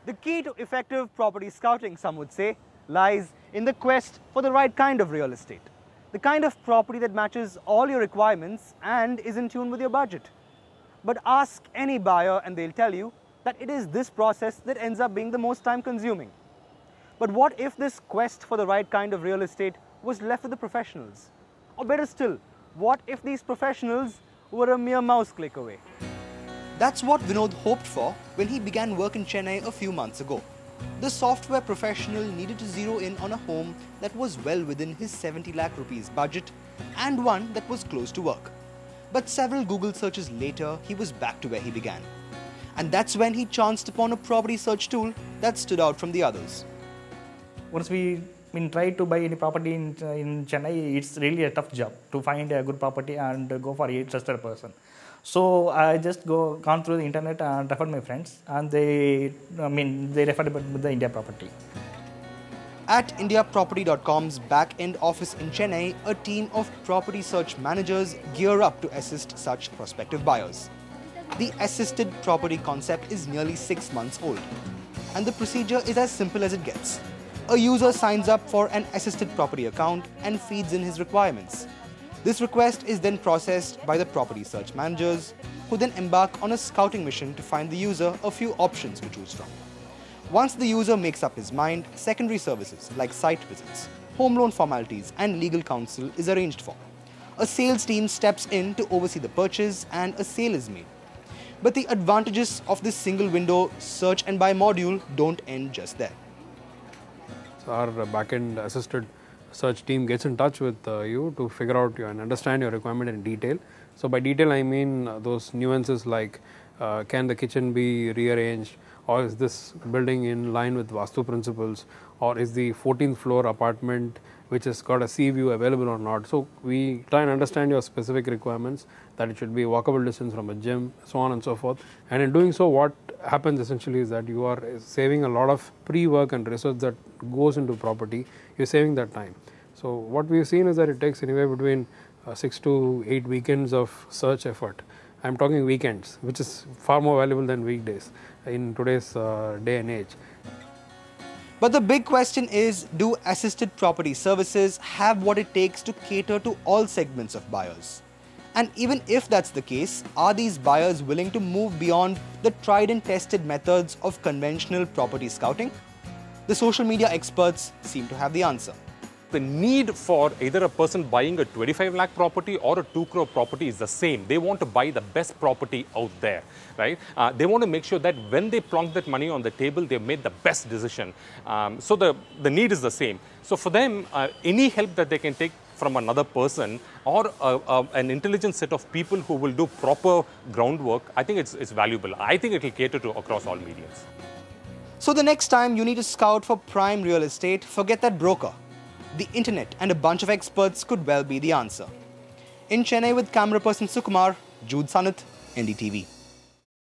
The key to effective property scouting, some would say, lies in the quest for the right kind of real estate. The kind of property that matches all your requirements and is in tune with your budget. But ask any buyer and they'll tell you that it is this process that ends up being the most time consuming. But what if this quest for the right kind of real estate was left with the professionals? Or better still, what if these professionals were a mere mouse click away? That's what Vinod hoped for when he began work in Chennai a few months ago. The software professional needed to zero in on a home that was well within his 70 lakh rupees budget and one that was close to work. But several Google searches later, he was back to where he began. And that's when he chanced upon a property search tool that stood out from the others. Once we try to buy any property in Chennai, it's really a tough job to find a good property and go for a trusted person. So I just gone through the internet and referred my friends, and they referred with the India Property. At IndiaProperty.com's back-end office in Chennai, a team of property search managers gear up to assist such prospective buyers. The assisted property concept is nearly 6 months old, and the procedure is as simple as it gets. A user signs up for an assisted property account and feeds in his requirements. This request is then processed by the property search managers, who then embark on a scouting mission to find the user a few options to choose from. Once the user makes up his mind, secondary services like site visits, home loan formalities and legal counsel is arranged for. A sales team steps in to oversee the purchase and a sale is made. But the advantages of this single window search and buy module don't end just there. So our back-end assisted search team gets in touch with you to figure out and understand your requirement in detail. So by detail I mean those nuances like can the kitchen be rearranged, or is this building in line with Vastu principles, or is the 14th floor apartment which has got a sea view available or not. So we try and understand your specific requirements, that it should be walkable distance from a gym, so on and so forth. And in doing so, what happens essentially is that you are saving a lot of pre-work and research that goes into property. You're saving that time. So what we've seen is that it takes anywhere between 6 to 8 weekends of search effort. I'm talking weekends, which is far more valuable than weekdays in today's day and age. But the big question is, do assisted property services have what it takes to cater to all segments of buyers? And even if that's the case, are these buyers willing to move beyond the tried and tested methods of conventional property scouting? The social media experts seem to have the answer. The need for either a person buying a 25 lakh property or a 2 crore property is the same. They want to buy the best property out there, right? They want to make sure that when they plonk that money on the table, they've made the best decision. So the need is the same. So for them, any help that they can take from another person or an intelligent set of people who will do proper groundwork, I think it's valuable. I think it will cater to across all mediums. So the next time you need to scout for prime real estate, forget that broker. The internet and a bunch of experts could well be the answer. In Chennai with camera person Sukumar, Jude Sanat, NDTV.